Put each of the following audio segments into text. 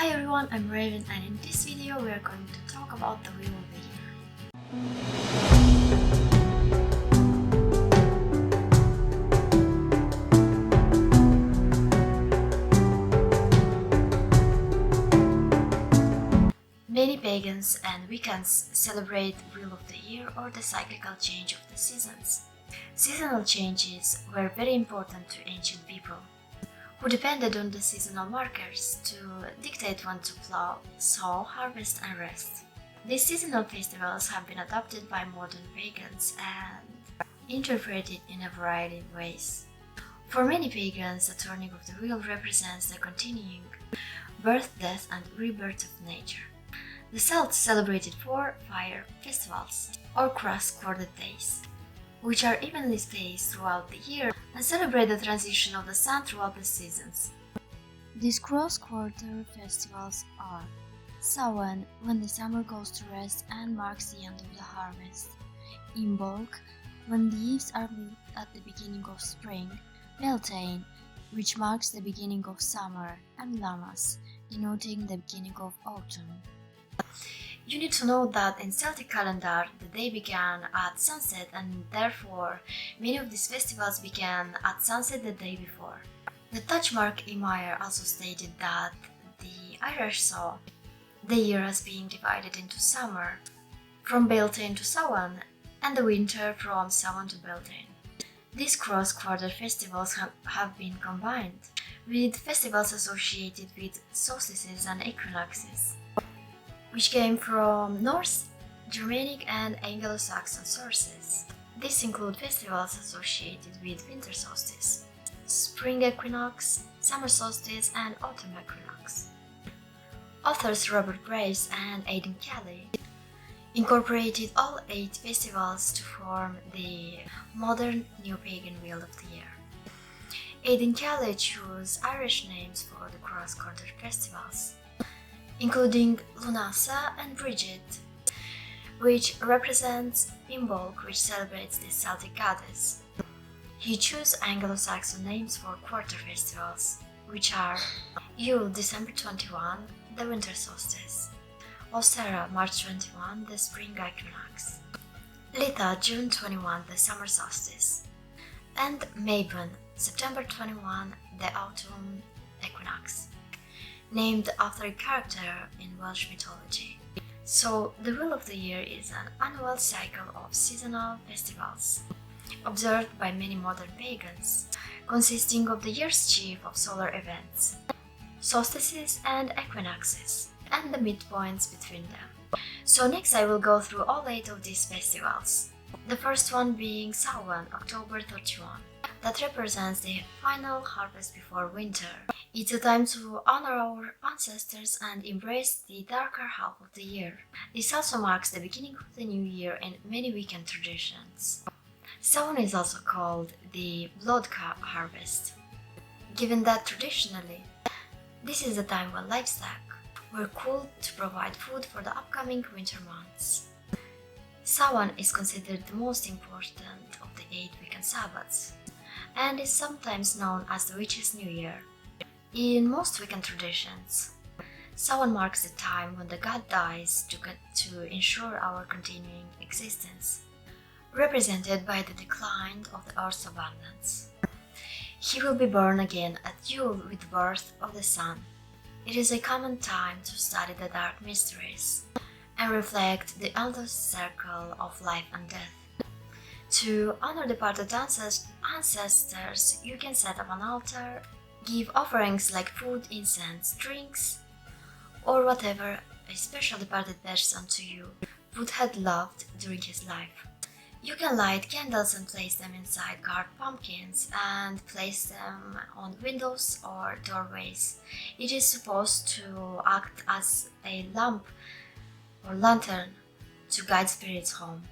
Hi everyone, I'm Raven, and in this video we are going to talk about the Wheel of the Year. Many pagans and Wiccans celebrate Wheel of the Year or the cyclical change of the seasons. Seasonal changes were very important to ancient people, who depended on the seasonal markers to dictate when to plow, sow, harvest and rest. These seasonal festivals have been adopted by modern pagans and interpreted in a variety of ways. For many pagans, the turning of the wheel represents the continuing birth, death and rebirth of nature. The Celts celebrated 4 fire festivals, or cross-quarter days, which are evenly spaced throughout the year and celebrate the transition of the sun throughout the seasons. These cross-quarter festivals are Samhain, when the summer goes to rest and marks the end of the harvest; Imbolc, when leaves are lit at the beginning of spring; Beltane, which marks the beginning of summer; and Lammas, denoting the beginning of autumn. You need to know that in Celtic calendar, the day began at sunset and therefore many of these festivals began at sunset the day before. The Touchmark Emir also stated that the Irish saw the year as being divided into summer from Beltane to Samhain and the winter from Samhain to Beltane. These cross-quarter festivals have been combined with festivals associated with solstices and equinoxes, which came from Norse, Germanic and Anglo-Saxon sources. These include festivals associated with winter solstice, spring equinox, summer solstice and autumn equinox. Authors Robert Graves and Aidan Kelly incorporated all 8 festivals to form the modern Neo-Pagan Wheel of the Year. Aidan Kelly chose Irish names for the cross-quarter festivals, including Lunasa and Bridget, which represents Imbolc, which celebrates the Celtic goddess. He chose Anglo-Saxon names for quarter festivals, which are Yule, December 21, the winter solstice; Ostara, March 21, the spring equinox; Litha, June 21, the summer solstice; and Mabon, September 21, the autumn equinox, named after a character in Welsh mythology. So, the Wheel of the Year is an annual cycle of seasonal festivals, observed by many modern pagans, consisting of the year's chief of solar events, solstices and equinoxes, and the midpoints between them. So next I will go through all 8 of these festivals. The first one being Samhain, October 31, that represents the final harvest before winter. It's a time to honor our ancestors and embrace the darker half of the year. This also marks the beginning of the new year in many Wiccan traditions. Samhain is also called the blood harvest, given that traditionally this is the time when livestock were culled to provide food for the upcoming winter months. Samhain is considered the most important of the 8 Wiccan Sabbats, and is sometimes known as the Witch's New Year. In most Wiccan traditions, Samhain marks the time when the god dies to ensure our continuing existence, represented by the decline of the earth's abundance. He will be born again at Yule with the birth of the sun. It is a common time to study the dark mysteries and reflect the endless circle of life and death. To honor departed ancestors, you can set up an altar, give offerings like food, incense, drinks, or whatever a special departed person to you would have loved during his life. You can light candles and place them inside carved pumpkins and place them on windows or doorways. It is supposed to act as a lamp or lantern to guide spirits home.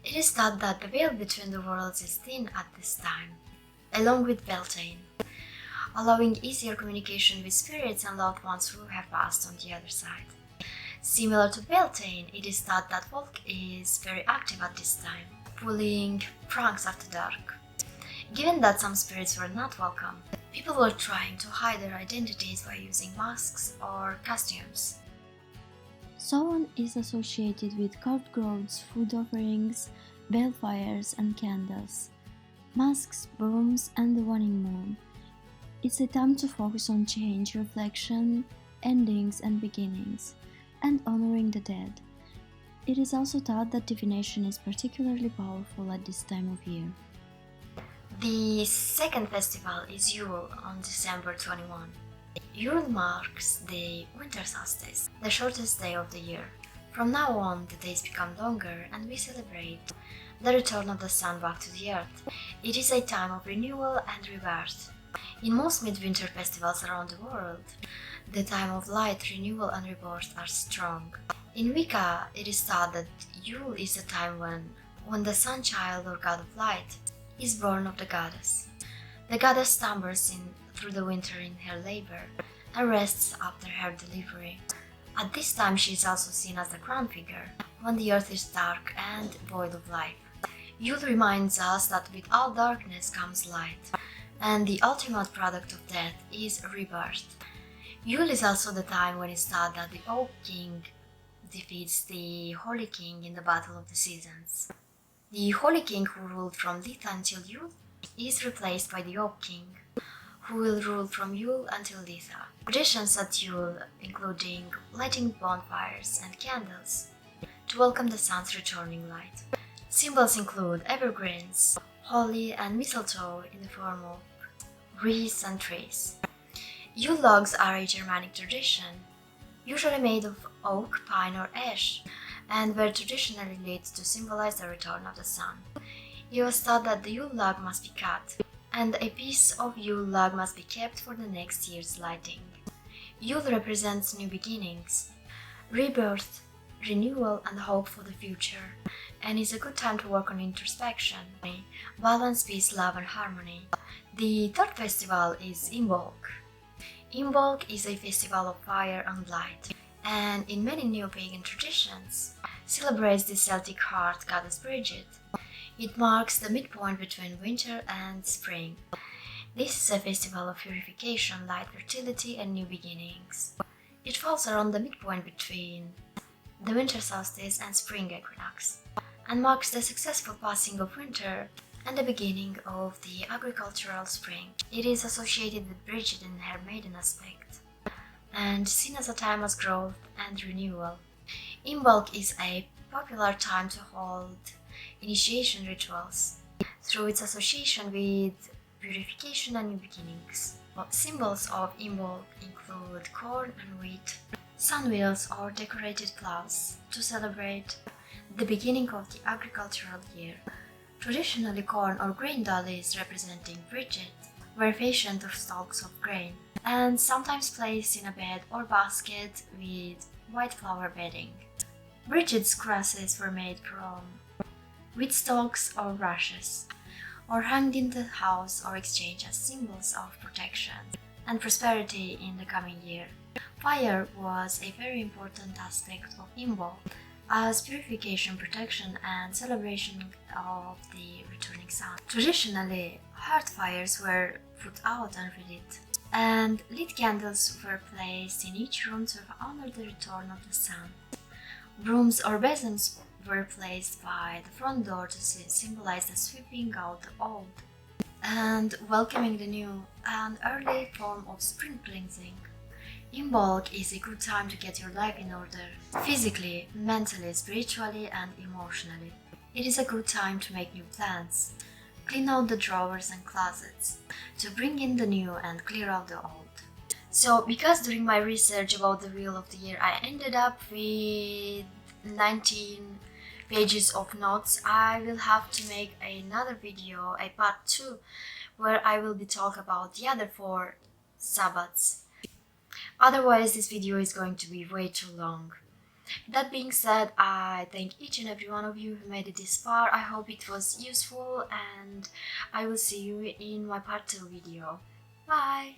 It is thought that the veil between the worlds is thin at this time, along with Beltane, allowing easier communication with spirits and loved ones who have passed on the other side. Similar to Beltane, it is thought that Volk is very active at this time, pulling pranks after dark. Given that some spirits were not welcome, People were trying to hide their identities by using masks or costumes. Samhain is associated with carved groats, food offerings, balefires and candles, masks, brooms, and the waning moon. It's a time to focus on change, reflection, endings and beginnings, and honoring the dead. It is also thought that divination is particularly powerful at this time of year. The second festival is Yule on December 21. Yule marks the winter solstice, the shortest day of the year. From now on, the days become longer and we celebrate the return of the sun back to the earth. It is a time of renewal and rebirth. In most midwinter festivals around the world, the time of light, renewal and rebirth are strong. In Wicca, it is thought that Yule is a time when the sun child or god of light is born of the goddess. The goddess slumbers through the winter in her labor and rests after her delivery. At this time she is also seen as the ground figure, when the earth is dark and void of life. Yule reminds us that with all darkness comes light, and the ultimate product of death is rebirth. Yule is also the time when it's thought that the Oak King defeats the Holy King in the Battle of the Seasons. The Holy King, who ruled from Litha until Yule, is replaced by the Oak King, who will rule from Yule until Litha. Traditions at Yule including lighting bonfires and candles to welcome the sun's returning light. Symbols include evergreens, holly and mistletoe in the form of wreaths and trees. Yule logs are a Germanic tradition, usually made of oak, pine or ash, and were traditionally lit to symbolize the return of the sun. It was thought that the Yule log must be cut, and a piece of Yule log must be kept for the next year's lighting. Yule represents new beginnings, rebirth, renewal and hope for the future, and is a good time to work on introspection, balance, peace, love and harmony. The third festival is Imbolc. Imbolc is a festival of fire and light, and in many neo-pagan traditions, celebrates the Celtic heart goddess Bridget. It marks the midpoint between winter and spring. This is a festival of purification, light, fertility and new beginnings. It falls around the midpoint between the winter solstice and spring equinox, and marks the successful passing of winter and the beginning of the agricultural spring. It is associated with Bridget in her maiden aspect, and seen as a time of growth and renewal. Imbolc is a popular time to hold initiation rituals, through its association with purification and new beginnings. Symbols of Imbolc include corn and wheat, sunwheels or decorated clouds to celebrate the beginning of the agricultural year. Traditionally, corn or grain dollies representing Bridget were fashioned of stalks of grain and sometimes placed in a bed or basket with white flower bedding. Bridget's crosses were made from wheat stalks or rushes, or hanged in the house or exchanged as symbols of protection and prosperity in the coming year. Fire was a very important aspect of Imbolc, as purification, protection and celebration of the returning sun. Traditionally, hearth fires were put out and relit, and lit candles were placed in each room to honor the return of the sun. Brooms or basins were placed by the front door to symbolize the sweeping out the old and welcoming the new, an early form of spring cleansing. Imbolc is a good time to get your life in order, physically, mentally, spiritually and emotionally. It is a good time to make new plans, clean out the drawers and closets, to bring in the new and clear out the old. So, because during my research about the Wheel of the Year I ended up with 19 pages of notes, I will have to make another video, a part 2, where I will be talking about the other 4 Sabbats. Otherwise, this video is going to be way too long. That being said, I thank each and every one of you who made it this far. I hope it was useful and I will see you in my part 2 video. Bye!